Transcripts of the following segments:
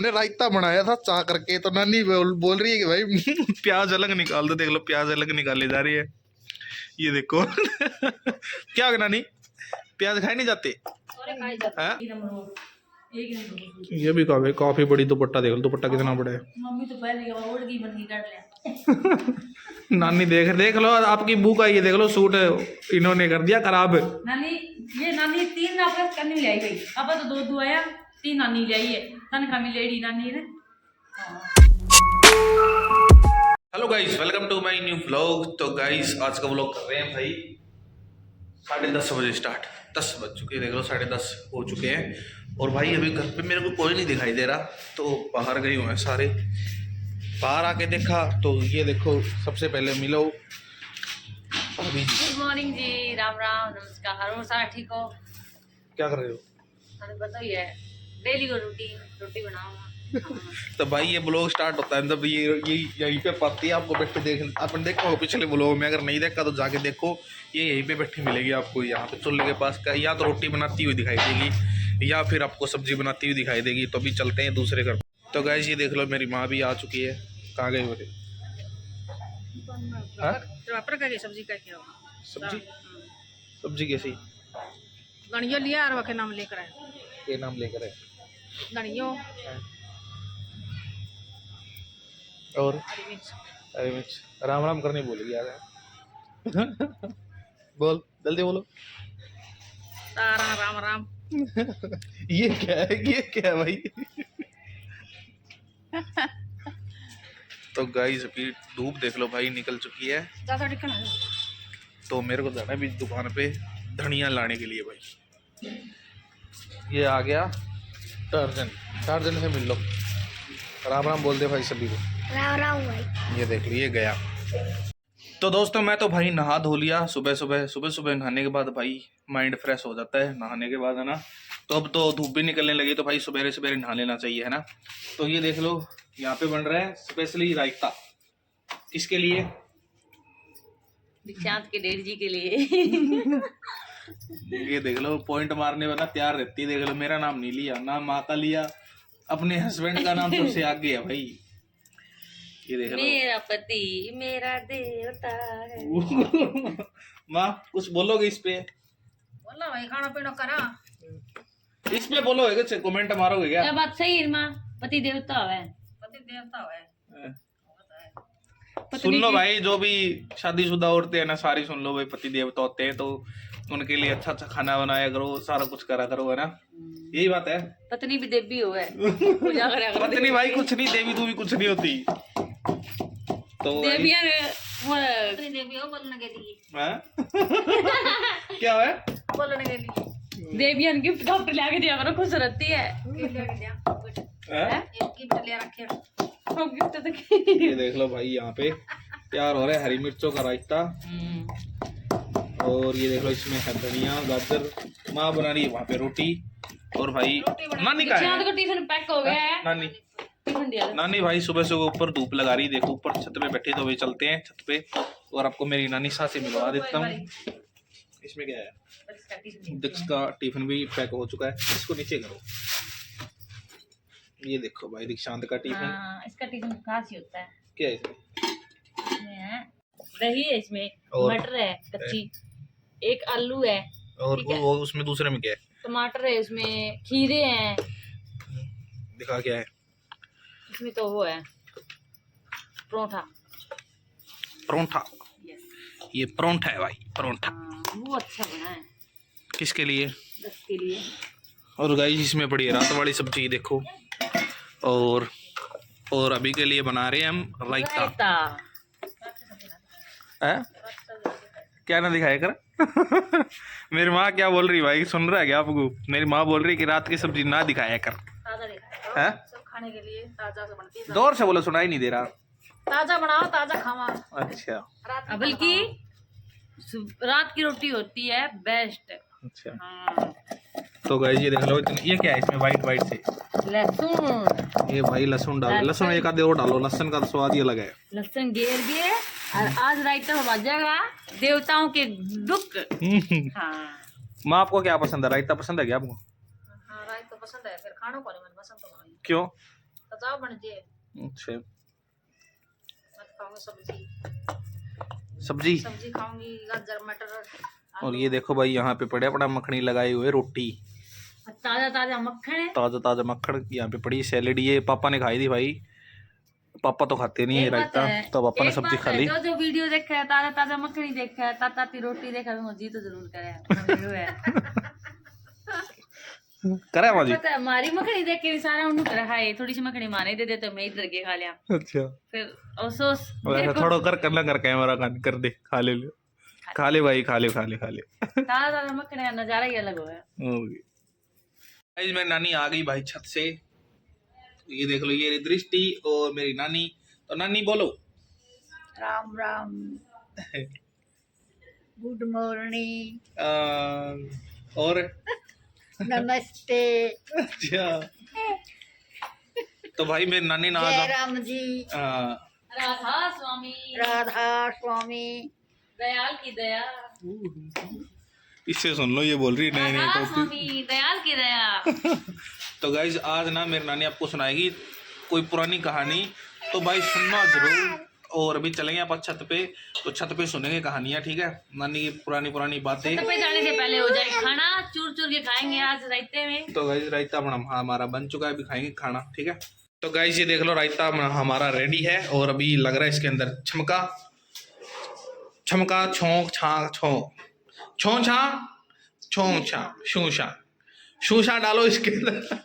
हमने रायता बनाया था चाह करके, तो नानी बोल रही है कि भाई प्याज अलग निकाल दो। देख लो प्याज अलग निकाली जा रही है। ये देखो क्या हो गया नानी, प्याज खाए नहीं जाते? ये भी कहा काफी बड़ी दुपट्टा, देख लो दुपट्टा कितना बड़ा है। मम्मी तो पहले ओढ़ गई बन गई नानी देख लो आपकी बुक आई है, देख लो सूट इन्होंने कर दिया खराब। नानी ये नानी 3 वापस करने ले आई गई, अब तो 2 आया 3 नानी ले आई है, तनखा मिलेड़ी नानी ने। Hello guys, welcome to my new vlog. तो गाइस आज का व्लॉग कर रहे हैं भाई 10:30 बजे स्टार्ट। 10 बज चुके हैं, देख लो 10:30 हो चुके हैं। और भाई अभी घर पे मेरे को कोई नहीं दिखाई दे रहा, तो बाहर गए हुए हैं सारे। बाहर आके देखा तो ये देखो सबसे पहले मिलो अभी। गुड मॉर्निंग जी, राम राम नमस्कार। और सारा ठीक हो? क्या कर रहे हो? हमें पता ही है डेली को रोटी बनाऊंगा। तो भाई ये ब्लॉग स्टार्ट होता है तब ये यहीं पे पाती है आपको बैठे देख। आपने देखा हो पिछले ब्लॉग में, अगर नहीं देखा तो जाके देखो। ये यहीं पे बैठी मिलेगी आपको, यहाँ पे चूल्हे के पास का। या तो रोटी बनाती हुई दिखाई देगी या फिर आपको सब्जी बनाती हुई दिखाई देगी। तो अभी चलते हैं दूसरे घर। तो गाइस ये देख लो मेरी माँ भी आ चुकी है। कहाँ गई बोले? सब्जी का क्या सब्जी कैसी? गणियो लिया और वके नाम लेकर आए। ये नाम लेकर है गणियो और हरी मिर्च। राम राम करने बोलेगी यार बोल जल्दी बोलो। तारा राम राम। ये क्या है भाई? तो गाइस अभी धूप देख लो भाई निकल चुकी है। तो मेरे को जाना है अभी दुकान पे धनिया लाने के लिए भाई। ये आ गया टार्जन से मिल लो। राम राम बोल दे भाई सभी को। राम राम भाई। ये देख लो ये गया। तो दोस्तों मैं तो भाई नहा धो लिया। सुबह नहाने के बाद भाई माइंड फ्रेश हो जाता है नहाने के बाद, है ना। तो अब तो धूप भी निकलने लगी तो भाई सवेरे नहा लेना चाहिए, है ना। तो ये देख लो यहाँ पे बन रहा है स्पेशली रायता। किसके लिए? दीक्षांत के डेढ़ जी के लिए। ये देख लो पॉइंट मारने वाला तैयार रहती है। देख लो मेरा नाम नहीं लिया, नाम माँ का लिया, अपने हस्बैंड का नाम सबसे आगे है भाई। ये देख लो मेरा पति मेरा देवता है। माँ कुछ बोलोगे इस पे? बोला भाई खाना पीना करा। इस पे बोलोगे कुछ, कमेंट मारोगे क्या? क्या बात सही है माँ? पति देवता है, पति देवता है। सुन लो भाई, जो भी शादीशुदा औरतें हैं ना सारी सुन लो भाई, पति देवता होते हैं तो उनके लिए अच्छा खाना बनाया करो, सारा कुछ करा करो, है ना। यही बात है। पत्नी भी देवी हो है। पूजा करा करो। पत्नी भाई कुछ नहीं, देवी तू भी कुछ नहीं होती। तो देवियां देवी हो बोलने के लिए। क्या है? बोलने के लिए देवियां गिफ्ट ले दिया करो, खुश रहती है। गिफ्ट ले रखे गिफ्ट तो। ये देख लो भाई यहाँ पे तैयार हो रहा है हरी मिर्चों का रायता। और ये देख लो इसमें है धनिया गाजर। माँ बना रही है वहाँ पे रोटी। और भाई नानी का है टिफिन पैक हो गया है। नानी भाई सुबह से ऊपर धूप लगा रही, देखो ऊपर छत पे बैठे। तो वही चलते हैं छत पे और आपको मेरी नानी साथ से मिलवा देता हूँ। इसमें क्या है? दक्ष का टिफिन भी पैक हो चुका है। इसको नीचे करो। ये देखो भाई दीक्षांत का टिफिन। इसका टिफिन खास ही होता है। क्या है इसमें? दही है, इसमें मटर है कच्ची, एक आलू है और वो उसमें दूसरे में क्या है? टमाटर है, उसमें खीरे हैं। दिखा क्या है इसमें? तो वो है परोठा। ये परोठा है भाई, परोठा। वो अच्छा बना है। किसके लिए? दस के लिए। और गाइस इसमें पड़ी है रात वाली सब्जी देखो। और अभी के लिए बना रहे हैं हम रायता। क्या ना दिखाया कर। मेरी माँ क्या बोल रही भाई, सुन रहा है क्या आपको? मेरी माँ बोल रही कि रात की सब्जी ना दिखाया कर। ताजा सब खाने के लिए ताजा से बनती है। जोर से बोलो, सुनाई नहीं दे रहा। ताजा बनाओ ताजा खावा। अच्छा बल्कि रात की रोटी होती है बेस्ट। अच्छा हाँ। तो गाइस ये देख लो ये क्या है इसमें वाइट से? लहसुन। ये भाई लहसुन डालो, लहसुन एक आधे और डालो, लहसुन का स्वाद ही अलग है। लहसुन घेर के और आज रायता बजेगा देवताओं के दुख। हाँ। माँ आपको क्या पसंद है? रायता पसंद है क्या आपको? हाँ रायता पसंद है, फिर खानों को नहीं पसंद तो नहीं। क्यों? चाव बन जे। अच्छा मैं तो खाऊंगी सब्जी सब्जी। सब्जी खाऊंगी, गाजर मटर और ये देखो भाई यहाँ पे पड़े अपना मखनी लगाए हुए रोटी, ताजा ताजा मक्खन है। ताजा ताजा मक्खन यहाँ पे पड़ी, सैलेड ये पापा ने खाई थी भाई, पापा तो खाते नहीं है एक बात रायता, है, तो पापा ने एक सब्जी बात खा है, ली। जो जो वीडियो देखा है ताजा ताजा मक्खनी देखा है, ताती रोटी देखा है, मुझे तो जरूर करे। करे माजी। पता है हमारी मखनी देख के भी सारा उन्होंने करा है, थोड़ी सी मखनी माने दे देते मैं इधर के खा लिया। अच्छा फिर अफसोस वैसे थोड़ा कर कैमरा कर दे, खा ले खा ले भाई, खा ले खा ले खा ले। ताजा ताजा मखनी का नजारा ही अलग हुआ है। गाइस मेरी नानी आ गई भाई छत से, ये देख लो, ये दृष्टि और मेरी नानी। तो नानी बोलो राम राम, गुड मॉर्निंग, और नमस्ते, अच्छा तो भाई मेरी नानी ना जय राम जी, राधा स्वामी, राधा स्वामी, दयाल की दया, इससे सुन लो, ये बोल रही नहीं राधा नहीं स्वामी, दयाल की दया। तो गाइज आज ना मेरी नानी आपको सुनाएगी कोई पुरानी कहानी, तो भाई सुनना जरूर। और अभी चलेंगे आप छत पे, तो छत पे सुनेंगे कहानियां, ठीक है, नानी की पुरानी पुरानी बातें। छत पे जाने से पहले हो जाए खाना, चूर चूर के खाएंगे आज रायते में। तो गाइज रायता हमारा बन चुका है, अभी खाएंगे खाना, ठीक है। तो गाइज ये देख लो, रायता हमारा रेडी है, और अभी लग रहा है इसके अंदर छमका छमका, छोंक छा छो छो छा छोंक छा शूशा डालो इसके अंदर।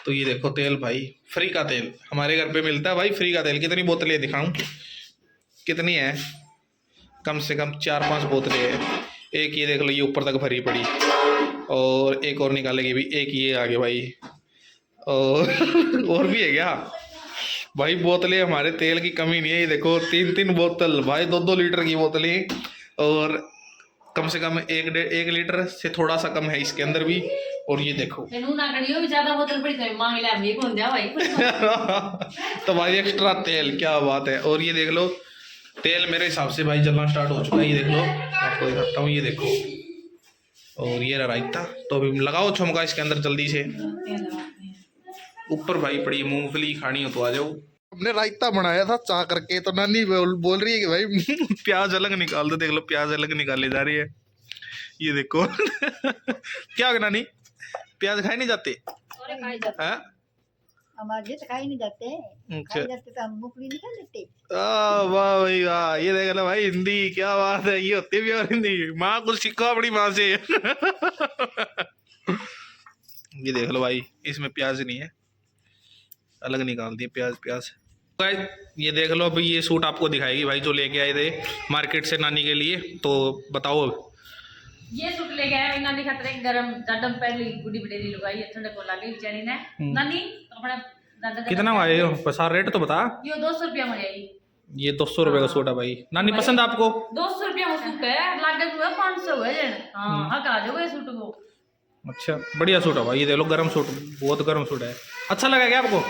तो ये देखो तेल भाई, फ्री का तेल हमारे घर पे मिलता है भाई, फ्री का तेल। कितनी बोतलें दिखाऊं, कितनी है, कम से कम 4-5 बोतलें है। एक ये देख लो, ये ऊपर तक भरी पड़ी, और एक और निकालेगी भी, एक ये आगे भाई, और भी है क्या भाई, बोतलें हमारे तेल की कमी नहीं है। ये देखो 3-3 बोतल भाई, 2-2 लीटर की बोतलें, और कम से कम 1 लीटर से थोड़ा सा कम है इसके अंदर भी। और ये देखो ना करियो भी ज्यादा बोतल पड़ी तो मांग ले, हम ये कौन जा भाई। तो भाई एक्स्ट्रा तेल, क्या बात है। और ये देख लो, तेल मेरे हिसाब से भाई जलना स्टार्ट हो चुका है, ये देख लो, आपको दिखाता हूँ, ये देखो। और ये रहा रायता, तो अभी लगाओ छमका इसके अंदर जल्दी से। ऊपर भाई पड़ी मूंगफली, खानी हो तो आ जाओ। हमने रायता बनाया था चाह करके, तो नानी बोल रही है कि भाई प्याज अलग निकाल दो, देख लो प्याज अलग निकाली जा रही है, ये देखो। क्या होगा नानी, प्याज खाए नहीं जाते हैं? हमारे तो खाई नहीं जाते, अच्छा। खाई जाते तो हम मुकली नहीं खा लेते। वाह भाई वाह, ये देख लो भाई, हिंदी क्या बात है, ये होती भी और हिंदी, माँ कुछ सीखो अपनी माँ से। ये देख लो भाई, इसमें प्याज नहीं है, अलग निकाल दिए प्याज। गाइस ये देख लो, अभी ये सूट आपको दिखाएगी भाई, जो लेके आए थे मार्केट से नानी के लिए, तो बताओ अब। ये सूट ले गया है नानी खातर, एक गरम दादम पहली गुडी बडेरी लगाई है, ठंडे को लागी बेचारी ने। नानी अपना दादा कितना आए हो, बसा रेट तो बता। ये 200 रुपया में आई, ये 200 रुपए का सूट है भाई, नानी पसंद है आपको? 200 रुपया में सूट है, लागे हुआ 500 है। हाँ हक आ जाओगे सूट को। अच्छा बढ़िया सूट है भाई, ये देख लो, गर्म सूट, बहुत गर्म सूट है। अच्छा लगा क्या आपको,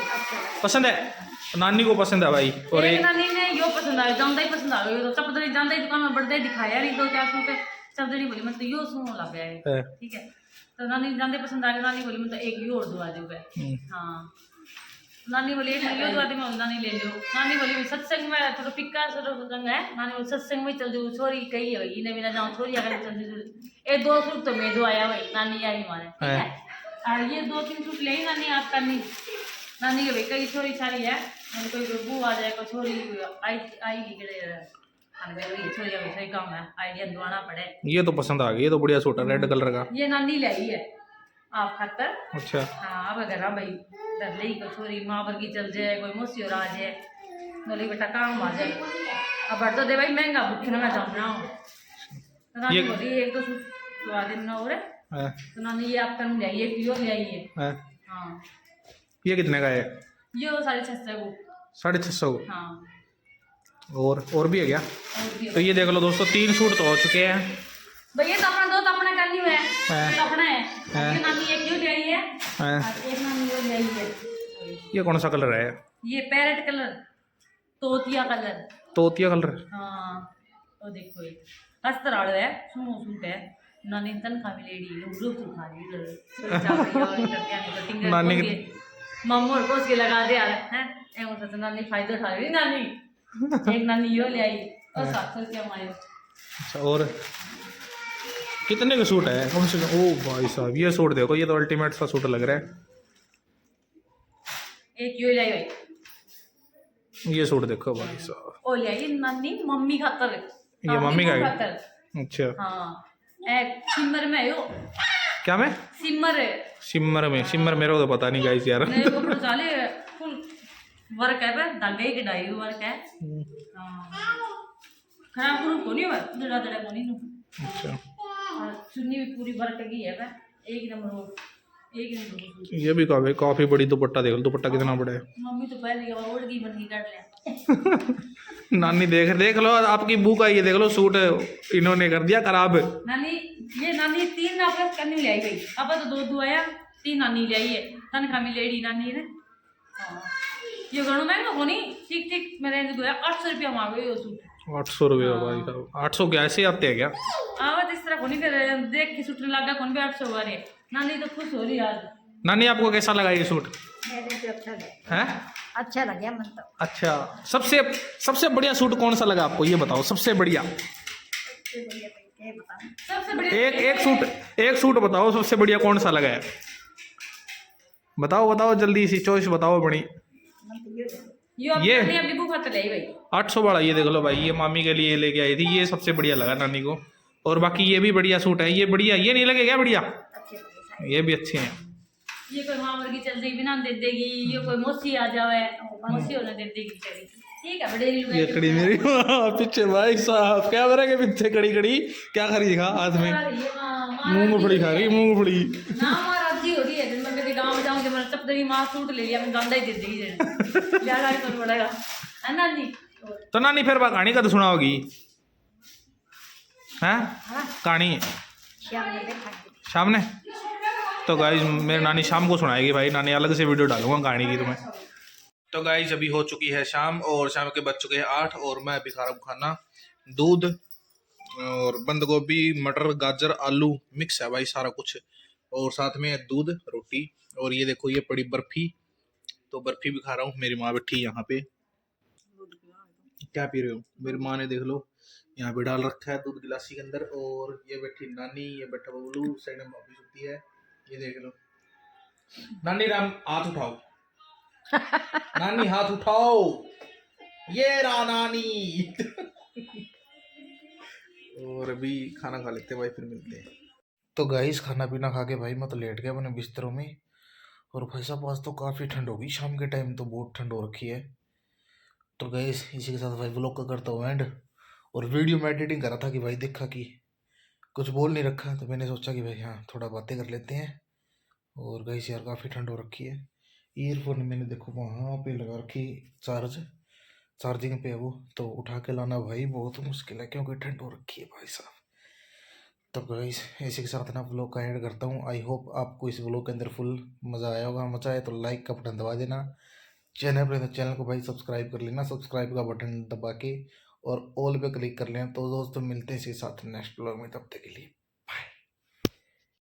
पसंद है? नानी को पसंद है भाई। और एक नानी ने यो पसंद आया, जानदा ही पसंद आया, तो चपदरी जानदा ही दुकान में बढ़ते दिखाया नहीं, तो क्या सूट है चपदरी बोली मतलब यो सुनो लग गया है, ठीक है। तो नानी जानते पसंद आ गया, नानी बोली मतलब एक यो और दुआ दोगे। हाँ नानी बोली एक यो दुआ दे, मैं नानी ले लो। नानी बोली सत्संग में थोड़ा पिक्का रंग है, नानी बोली सत्संग में चल जाओ, छोरी कही है भाई, इन्हें बिना जाओ छोरी अगर चल जाओ। ये 2 सूट तो मैं जो आया भाई, नानी आई हमारे, ठीक है। और ये 2-3 सूट ले नानी आप करनी, नानी के भाई कई छोरी छारी है, कोई बू आ जाए, कोई छोरी आएगी छोरी काम है, आइडिया दुआना पड़े। ये तो पसंद आ गई, ये तो बढ़िया सूट है, रेड कलर का, ये नानी लाई है आप खातर। अच्छा हाँ अब घर भाई डर ले, कोई छोरी माँ वर्गी चल जाए, कोई मुसी और आ जाए, बोली बेटा काम आ जाए, अब बढ़ तो दे भाई महंगा भूखे ना मैं जाऊँ ना। तो नानी बोली 1-2 सूट दुआ दिन और, तो नानी ये आप कर ले आइए, प्योर ले आइए। हाँ ये कितने का है? ये 650 को, 650। हाँ और भी है क्या? और भी तो ये देख लो दोस्तों, 3 सूट तो हो चुके हैं भैया, तो अपना 2 तो अपना करनी है, ये अपना है। ये नानी एक यो ले आई है, और एक नानी यो ले आई है। ये कौन सा कलर है? ये पैरेट कलर, तोतिया कलर, तोतिया कलर। हाँ तो देखो ये अस्तर आड़ है, सुनो सूट है, नानी तनखा में लेडी लोग तो खा रही नानी मामू को उसके लगा दे यार हैं ए तो नानी फायदा उठा रही नानी एक नानी यो ले आई और 700 रुपया हमारे अच्छा, और कितने का सूट है कम से कम? ओ भाई साहब ये सूट देखो, ये तो अल्टीमेट सा सूट लग रहा है। एक यो ले आई भाई ये सूट देखो भाई साहब, ओ ले आई नानी मम्मी खातर ये मम्मी का है? खातर अच्छा, हाँ ए सिमर में यो क्या में? सिमर है सिमर में? सिमर मेरे को तो पता नहीं गाइस यार। मेरे को तो चाले फुल वर्क है बे धागे की डाई वर्क है हाँ खराब करूँ को नहीं बस जड़ा जड़ा को नहीं अच्छा, और चुन्नी भी पूरी वर्क की है बे एक नंबर ये भी काफी बड़ी दुपट्टा देख लो, दुपट्टा कितना बड़ा है। मम्मी तो पहले ओढ़ गई बन गई काट ले नानी देख लो, आपकी बुक आई है, देख लो सूट इन्होंने कर दिया खराब। नानी 3 आपका करनी ले आई गई अब तो 2 आया 3 नानी ले आई है तनखा में लेडी नानी ने हाँ ये घणो महंगा होनी ठीक ठीक मेरे जो 800 रुपया मांगो ये सूट 800 रुपये भाई साहब, 800 क्या ऐसे आते हैं क्या? आवत इस तरह होनी फिर देख के सूटने लगा कौन भी 800 हो रहे नानी तो खुश हो रही आज नानी आपको कैसा लगा ये सूट? मेरे को अच्छा लगा, है अच्छा लगा मन तो। अच्छा, सबसे बढ़िया सूट कौन सा लगा आपको, ये बताओ सबसे बढ़िया। सबसे बढ़िया एक सूट बताओ सबसे बढ़िया कौन सा लगा है, बताओ जल्दी सी चॉइस बताओ बड़ी। ये अपनी बुक खाते ले आई भाई 800 वाला ये देख लो भाई, ये मामी के लिए लेके आई थी, ये सबसे बढ़िया लगा नानी को। और बाकी ये भी बढ़िया सूट है, ये बढ़िया, ये नहीं लगे क्या बढ़िया? ये भी अच्छे हैं। ये कोई मामर की चल देगी बिना दे देगी ये कोई मौसी आ जावे मौसी होने दे देगी बेचारी ठीक है बड़े ये कड़ी मेरी पीछे भाई साहब कैमरे के पीछे कड़ी क्या खा रही, हाथ में मूंगफली खा रही, मूंगफली ना मां राजी हो रही है मैं मेरे गांव जाऊंगी मैं चपदरी मां सूट ले लिया मैं गांदा ही दे देगी ज्यादा ही कर पड़ेगा है ना जी। तो नानी फिर कहानी कद सुनाओगी हैं? कहानी शाम ने? तो गाइज मेरी नानी शाम को सुनाएगी भाई, नानी अलग से वीडियो डालूंगा कहानी की तुम्हें। तो गाइज अभी हो चुकी है शाम और शाम के बज चुके हैं 8 और मैं अभी खा रहा हूँ खाना, दूध और बंद गोभी मटर गाजर आलू मिक्स है भाई सारा कुछ, और साथ में दूध रोटी और ये देखो ये पड़ी बर्फी, तो बर्फी भी खा रहा हूँ। मेरी माँ बैठी यहाँ पे, क्या पी रहे हो? मेरी माँ ने देख लो यहाँ पे डाल रखा है दूध गिलासी के अंदर, और ये बैठी नानी, ये बैठा बबलू, साइड में भाभी सुती है, ये देख लो। नानी राम हाथ उठाओ नानी हाथ उठाओ, ये रहा नानी और अभी खाना खा लेते हैं भाई, फिर मिलते हैं। तो गाइस खाना पीना खा के भाई मैं तो लेट गया अपने बिस्तरों में, और भाई साहब आज तो काफ़ी ठंड होगी, शाम के टाइम तो बहुत ठंड हो रखी है। तो गाइस इसी के साथ भाई व्लॉग का करता हूँ एंड, और वीडियो में एडिटिंग करा था कि भाई देखा कि कुछ बोल नहीं रखा, तो मैंने सोचा कि भाई हाँ थोड़ा बातें कर लेते हैं। और गाइस यार काफ़ी ठंड हो रखी है, ईयरफोन मैंने देखो वहाँ पे लगा रखी चार्जिंग पे है वो, तो उठा के लाना भाई बहुत मुश्किल है क्योंकि ठंड हो रखी है भाई साहब। तो गाइस इसी के साथ ना व्लॉग का एंड करता हूँ। आई होप आपको इस व्लॉग के अंदर फुल मज़ा आया होगा, मज़ा आए तो लाइक का बटन दबा देना, चैनल पर तो चैनल को भाई सब्सक्राइब कर लेना, सब्सक्राइब का बटन दबा के और ऑल पे क्लिक कर लेना। तो दोस्तों मिलते हैं इसी के साथ नेक्स्ट व्लॉग में, तब तक के लिए